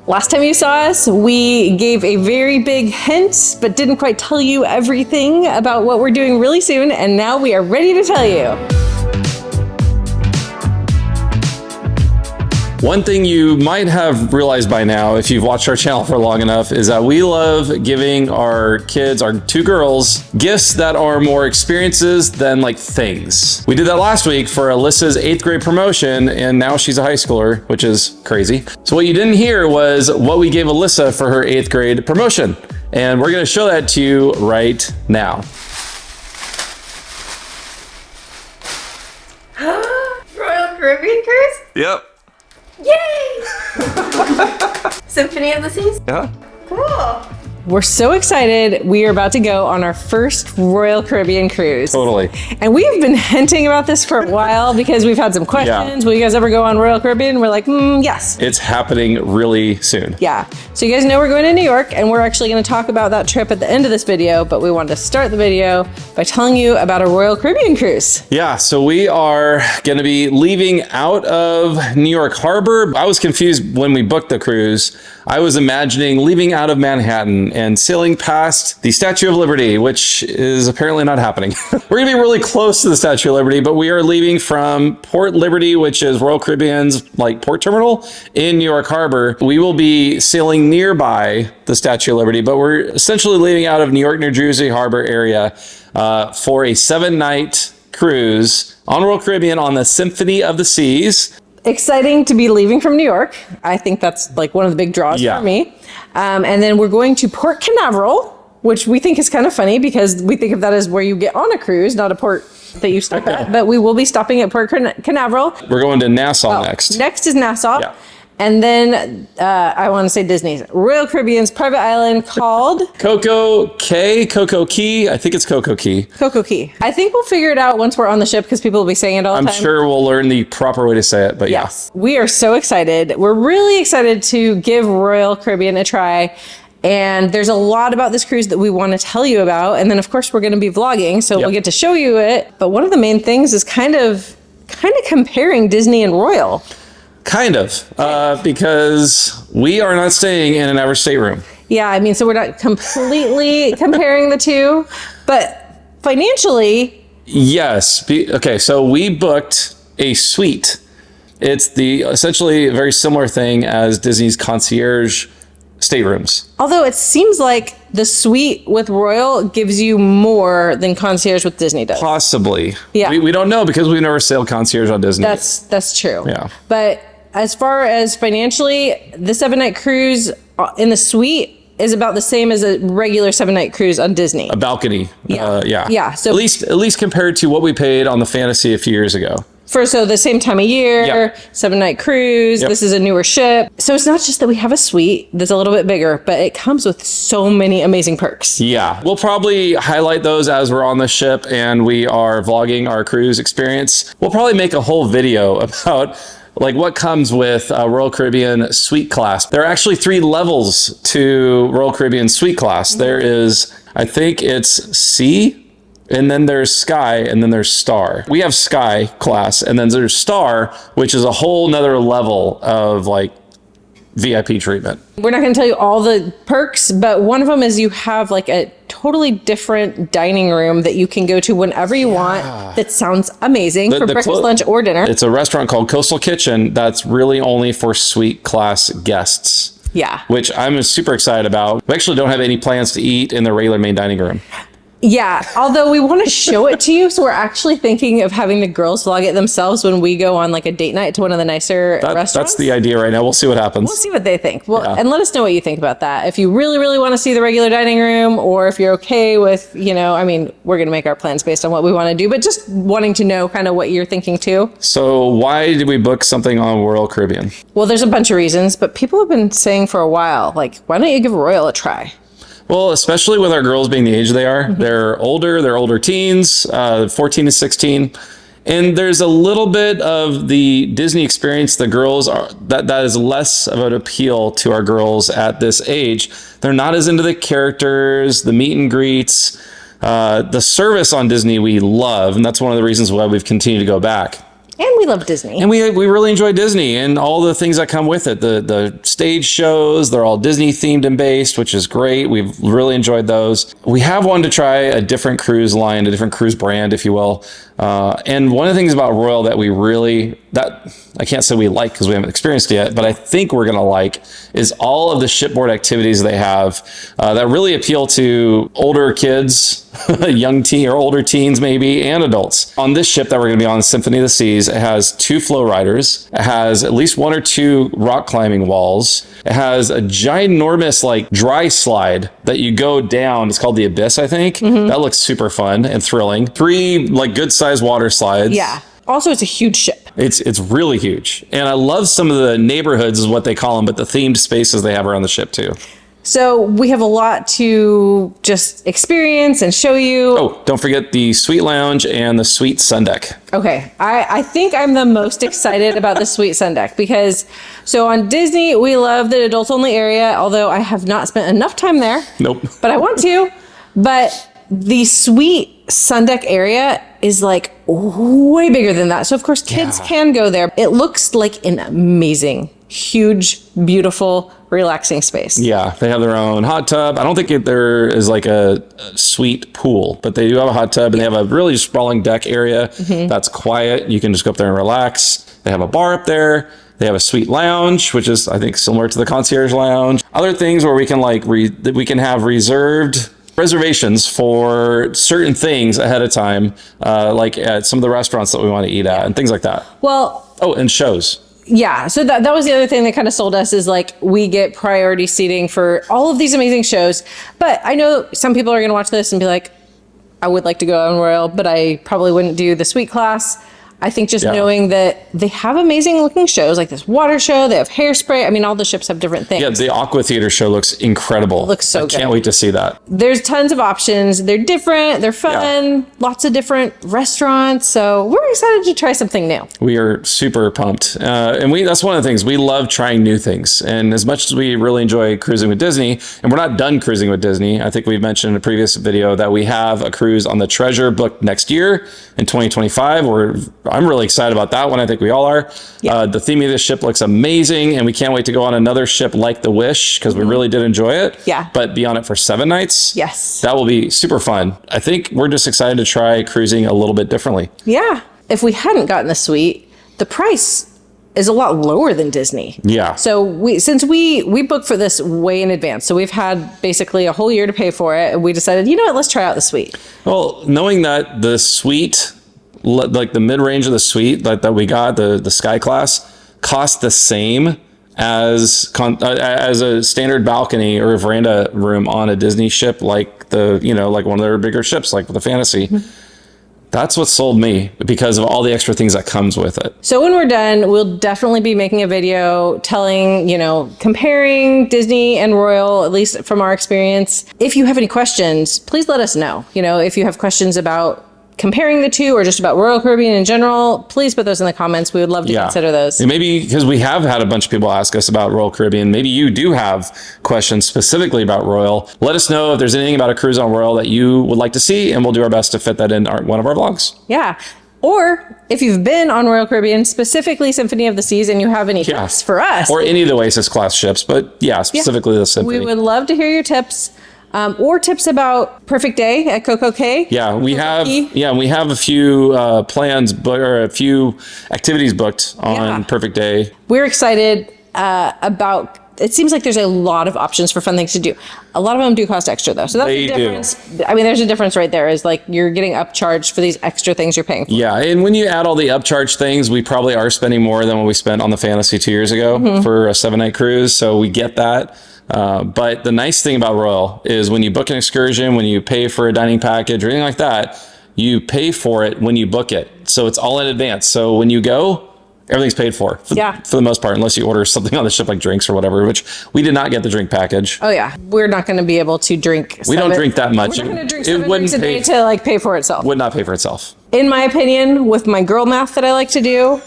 Last time you saw us, we gave a very big hint, but didn't quite tell you everything about what we're doing really soon, and now we are ready to tell you. One thing you might have realized by now, if you've watched our channel for long enough, is that we love giving our kids, our two girls, gifts that are more experiences than like things. We did that last week for Alyssa's 8th grade promotion, and now she's a high schooler, which is crazy. So what you didn't hear was what we gave Alyssa for her 8th grade promotion. And we're gonna show that to you right now. Royal Caribbean cruise? Yep. Yay! Symphony of the Seas? Yeah. Cool. We're so excited. We are about to go on our first Royal Caribbean cruise. Totally. And we've been hinting about this for a while because we've had some questions. Yeah. Will you guys ever go on Royal Caribbean? We're like, yes. It's happening really soon. Yeah. So you guys know we're going to New York, and we're actually going to talk about that trip at the end of this video, but we wanted to start the video by telling you about a Royal Caribbean cruise. Yeah, so we are going to be leaving out of New York Harbor. I was confused when we booked the cruise. I was imagining leaving out of Manhattan and sailing past the Statue of Liberty, which is apparently not happening. We're going to be really close to the Statue of Liberty, but we are leaving from Port Liberty, which is Royal Caribbean's like port terminal in New York Harbor. We will be sailing nearby the Statue of Liberty, but we're essentially leaving out of New York, New Jersey Harbor area for a 7-night cruise on Royal Caribbean on the Symphony of the Seas. Exciting to be leaving from New York. I think that's like one of the big draws for me. And then we're going to Port Canaveral, which we think is kind of funny because we think of that as where you get on a cruise, not a port that you stop at. But we will be stopping at Port Canaveral. We're going to Nassau next. Next is Nassau. Yeah. And then I want to say Disney's Royal Caribbean's private island called Coco Key. I think it's Coco Key. Coco Key. I think we'll figure it out once we're on the ship because people will be saying it all the time. I'm sure we'll learn the proper way to say it, but yes. We are so excited. We're really excited to give Royal Caribbean a try. And there's a lot about this cruise that we want to tell you about. And then of course we're going to be vlogging, so we'll get to show you it. But one of the main things is kind of comparing Disney and Royal. Kind of, because we are not staying in an average stateroom. Yeah, I mean, so we're not completely comparing the two, but financially. Yes. Okay, so we booked a suite. It's essentially a very similar thing as Disney's concierge staterooms. Although it seems like the suite with Royal gives you more than concierge with Disney does. Possibly. Yeah. We don't know because we've never sailed concierge on Disney. That's true. Yeah. But as far as financially, the 7-night cruise in the suite is about the same as a regular 7-night cruise on Disney. A balcony. Yeah. Yeah. So at least compared to what we paid on the Fantasy a few years ago. So the same time of year, 7-night cruise. This is a newer ship. So it's not just that we have a suite that's a little bit bigger, but it comes with so many amazing perks. Yeah, we'll probably highlight those as we're on the ship and we are vlogging our cruise experience. We'll probably make a whole video about like what comes with Royal Caribbean Suite Class. There are actually 3 levels to Royal Caribbean Suite Class. There is, I think it's C, and then there's Sky, and then there's Star. We have Sky Class, and then there's Star, which is a whole nother level of like VIP treatment. We're not going to tell you all the perks, but one of them is you have like a totally different dining room that you can go to whenever you want. That sounds amazing for breakfast, lunch, or dinner. It's a restaurant called Coastal Kitchen that's really only for suite class guests. Yeah. Which I'm super excited about. We actually don't have any plans to eat in the regular main dining room. Yeah, although we want to show it to you, so we're actually thinking of having the girls vlog it themselves when we go on like a date night to one of the nicer restaurants. That's the idea right now. We'll see what happens. We'll see what they think. Well, and let us know what you think about that. If you really, really want to see the regular dining room, or if you're okay with, I mean, we're going to make our plans based on what we want to do, but just wanting to know kind of what you're thinking too. So why did we book something on Royal Caribbean? Well, there's a bunch of reasons, but people have been saying for a while, like, why don't you give Royal a try? Well, especially with our girls being the age they are. They're older teens, 14 to 16. And there's a little bit of the Disney experience. The girls are, that is less of an appeal to our girls at this age. They're not as into the characters, the meet and greets, the service on Disney we love. And that's one of the reasons why we've continued to go back. And we love Disney. And we really enjoy Disney and all the things that come with it. The stage shows, they're all Disney themed and based, which is great. We've really enjoyed those. We have wanted to try a different cruise line, a different cruise brand, if you will. And one of the things about Royal that I can't say we like because we haven't experienced it yet, but I think we're going to like is all of the shipboard activities they have that really appeal to older kids, young teen or older teens maybe, and adults. On this ship that we're going to be on, Symphony of the Seas, it has 2 flow riders. It has at least 1 or 2 rock climbing walls. It has a ginormous like dry slide that you go down. It's called the Abyss, I think. That looks super fun and thrilling. 3 like good sized water slides. Yeah. Also, it's a huge ship. It's really huge. And I love some of the neighborhoods is what they call them, but the themed spaces they have around the ship too. So we have a lot to just experience and show you. Oh, don't forget the Suite Lounge and the Suite Sun Deck. Okay, I think I'm the most excited about the Suite Sun Deck because, so on Disney, we love the adults only area, although I have not spent enough time there. Nope. But I want to. But the Suite Sun Deck area is like way bigger than that. So of course kids can go there. It looks like an amazing, huge, beautiful, relaxing space. Yeah, they have their own hot tub. I don't think there is like a suite pool, but they do have a hot tub and they have a really sprawling deck area that's quiet. You can just go up there and relax. They have a bar up there. They have a suite lounge, which is I think similar to the concierge lounge. Other things where we can like we can have reservations for certain things ahead of time, like at some of the restaurants that we want to eat at and things like that. Well, and shows. Yeah, so that was the other thing that kind of sold us is like we get priority seating for all of these amazing shows. But I know some people are going to watch this and be like, I would like to go on Royal, but I probably wouldn't do the suite class. I think just knowing that they have amazing looking shows like this water show, they have hairspray. I mean, all the ships have different things. Yeah, the Aqua Theater show looks incredible. It looks so good. I can't wait to see that. There's tons of options. They're different. They're fun. Lots of different restaurants. So we're excited to try something new. We are super pumped. And that's one of the things. We love trying new things. And as much as we really enjoy cruising with Disney, and we're not done cruising with Disney, I think we've mentioned in a previous video that we have a cruise on the Treasure booked next year in 2025. I'm really excited about that one. I think we all are. Yeah. The theme of this ship looks amazing, and we can't wait to go on another ship like the Wish because we really did enjoy it. Yeah. But be on it for 7 nights. Yes. That will be super fun. I think we're just excited to try cruising a little bit differently. Yeah. If we hadn't gotten the suite, the price is a lot lower than Disney. Yeah. So since we booked for this way in advance, so we've had basically a whole year to pay for it, and we decided, you know what, let's try out the suite. Well, knowing that the suite, like the mid-range of the suite that we got, the Sky Class, cost the same as a standard balcony or a veranda room on a Disney ship, like like one of their bigger ships, like the Fantasy. That's what sold me because of all the extra things that comes with it. So when we're done, we'll definitely be making a video telling, comparing Disney and Royal, at least from our experience. If you have any questions, please let us know. If you have questions about comparing the two or just about Royal Caribbean in general, please put those in the comments. We would love to consider those. And maybe because we have had a bunch of people ask us about Royal Caribbean, maybe you do have questions specifically about Royal. Let us know if there's anything about a cruise on Royal that you would like to see, and we'll do our best to fit that in one of our vlogs. Yeah. Or if you've been on Royal Caribbean, specifically Symphony of the Seas, and you have any tips for us. Or any of the Oasis class ships, but specifically the Symphony. We would love to hear your tips. Or tips about Perfect Day at Coco Cay. Yeah, we have a few a few activities booked on Perfect Day. We're excited about. It seems like there's a lot of options for fun things to do. A lot of them do cost extra though, so that's the difference. I mean, there's a difference right there. Is like you're getting upcharged for these extra things you're paying for. Yeah, and when you add all the upcharge things, we probably are spending more than what we spent on the Fantasy 2 years ago for a 7-night cruise. So we get that. But the nice thing about Royal is when you book an excursion, when you pay for a dining package or anything like that, you pay for it when you book it. So it's all in advance. So when you go, everything's paid for the most part, unless you order something on the ship like drinks or whatever, which we did not get the drink package. Oh yeah. We're not going to be able to drink. We don't drink that much. We're not going to drink 7 drinks a day to pay for itself. Would not pay for itself. In my opinion, with my girl math that I like to do,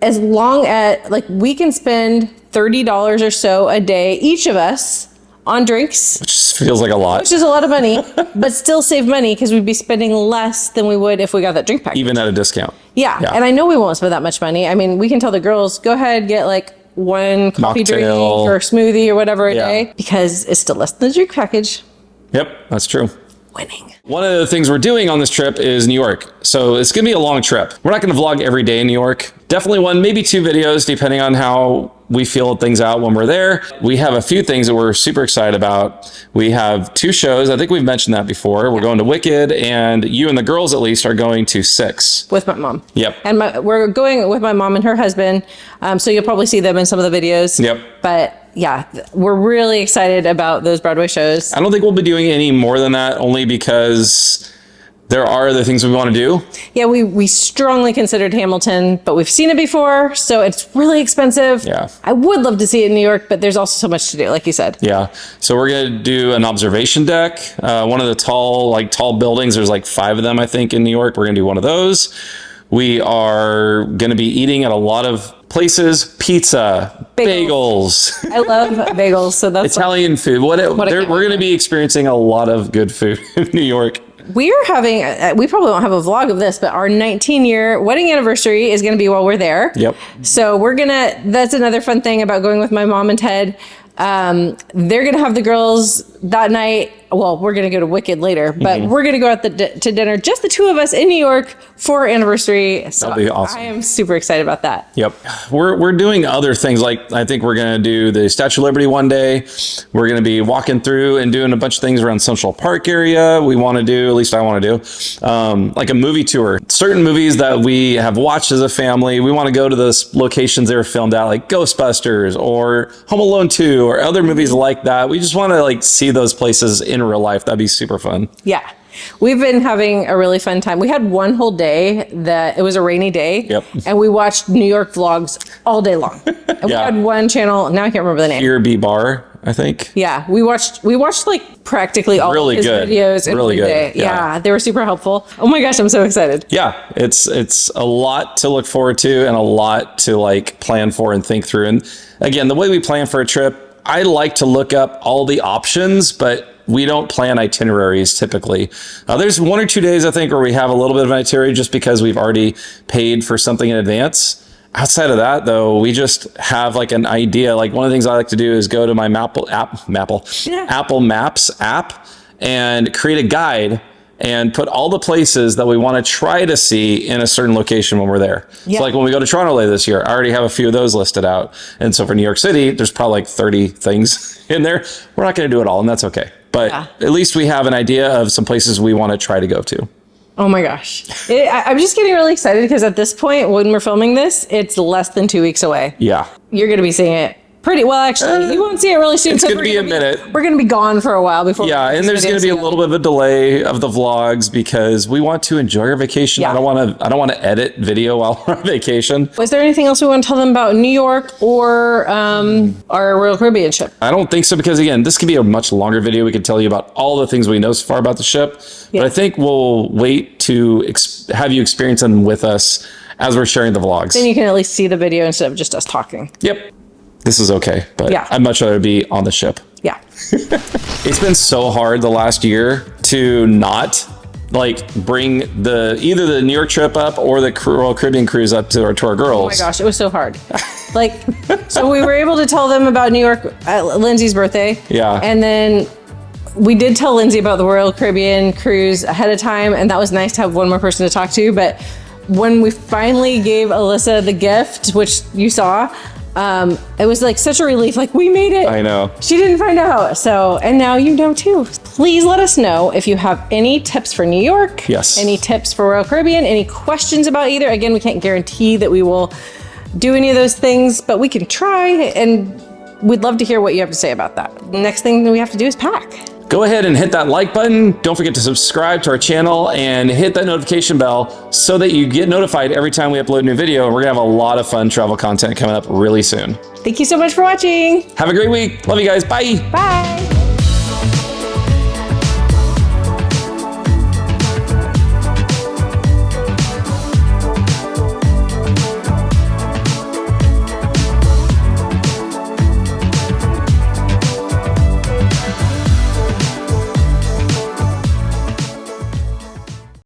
as long as we can spend $30 or so a day, each of us, on drinks. Which is feels like a lot. Which is a lot of money, but still save money because we'd be spending less than we would if we got that drink package. Even at a discount. Yeah. And I know we won't spend that much money. I mean, we can tell the girls, go ahead, get like one coffee drink or smoothie or whatever a day because it's still less than the drink package. Yep, that's true. Winning. One of the things we're doing on this trip is New York. So it's going to be a long trip. We're not going to vlog every day in New York. Definitely one, maybe two videos, depending on how we feel things out when we're there. We have a few things that we're super excited about. We have 2 shows. I think we've mentioned that before. We're going to Wicked, and you and the girls at least are going to 6. With my mom. Yep. And we're going with my mom and her husband. So you'll probably see them in some of the videos. Yep. But yeah, we're really excited about those Broadway shows. I don't think we'll be doing any more than that, only because there are other things we want to do. Yeah, we strongly considered Hamilton, but we've seen it before, so it's really expensive. Yeah. I would love to see it in New York, but there's also so much to do, like you said. Yeah. So we're going to do an observation deck. One of the tall buildings, there's like 5 of them, I think, in New York. We're going to do one of those. We are going to be eating at a lot of places. Pizza, bagels. I love bagels, so that's Italian food. We're going to be experiencing a lot of good food in New York. We are having, we probably won't have a vlog of this, but our 19-year wedding anniversary is going to be while we're there. Yep. So that's another fun thing about going with my mom and Ted. They're going to have the girls that night. Well, we're going to go to Wicked later, but we're going to go out to dinner, just the 2 of us in New York for our anniversary. So that'll be awesome. I am super excited about that. Yep. We're doing other things. Like, I think we're going to do the Statue of Liberty one day. We're going to be walking through and doing a bunch of things around Central Park area. We want to do, at least I want to do, like a movie tour. Certain movies that we have watched as a family, we want to go to those locations they were filmed at, like Ghostbusters or Home Alone 2 or other movies like that. We just want to like see those places in real life. That'd be super fun. Yeah. We've been having a really fun time. We had one whole day that it was a rainy day. Yep. And we watched New York vlogs all day long. And we had one channel, now I can't remember the name. Here Be Bar, I think. Yeah. We watched like practically all of his videos in really one good. day. Yeah. They were super helpful. Oh my gosh, I'm so excited. Yeah. It's a lot to look forward to and a lot to like plan for and think through. And again, the way we plan for a trip, I like to look up all the options, but we don't plan itineraries typically. There's 1 or 2 days, I think, where we have a little bit of an itinerary just because we've already paid for something in advance. Outside of that, though, we just have like an idea. Like one of the things I like to do is go to my Apple Maps app and create a guide and put all the places that we want to try to see in a certain location when we're there. Yeah. So like when we go to Toronto later this year, I already have a few of those listed out. And so for New York City, there's probably like 30 things in there. We're not going to do it all, and that's okay. But at least we have an idea of some places we want to try to go to. Oh my gosh. I'm just getting really excited because at this point, when we're filming this, it's less than 2 weeks away. Yeah. You're going to be seeing it pretty well, actually. You won't see it really soon. It's going to be a minute. We're going to be gone for a while before. Yeah, and there's going to be a little bit of a delay of the vlogs because we want to enjoy our vacation. Yeah. I don't want to edit video while we're on vacation. Was there anything else we want to tell them about New York or our Royal Caribbean ship? I don't think so because, again, this could be a much longer video. We could tell you about all the things we know so far about the ship. Yeah. But I think we'll wait to have you experience them with us as we're sharing the vlogs. Then you can at least see the video instead of just us talking. Yep. This is okay, but I'd much rather be on the ship. Yeah. It's been so hard the last year to not like bring either the New York trip up or the Royal Caribbean cruise up to our girls. Oh my gosh, it was so hard. Like, so we were able to tell them about New York at Lindsay's birthday. Yeah. And then we did tell Lindsay about the Royal Caribbean cruise ahead of time, and that was nice to have one more person to talk to. But when we finally gave Alyssa the gift, which you saw, it was like such a relief. Like, we made it. I know. She didn't find out. So, and now you know too. Please let us know if you have any tips for New York. Yes. Any tips for Royal Caribbean, any questions about either. Again, we can't guarantee that we will do any of those things, but we can try, and we'd love to hear what you have to say about that. Next thing that we have to do is pack. Go ahead and hit that like button. Don't forget to subscribe to our channel and hit that notification bell so that you get notified every time we upload a new video. We're gonna have a lot of fun travel content coming up really soon. Thank you so much for watching. Have a great week. Love you guys. Bye. Bye.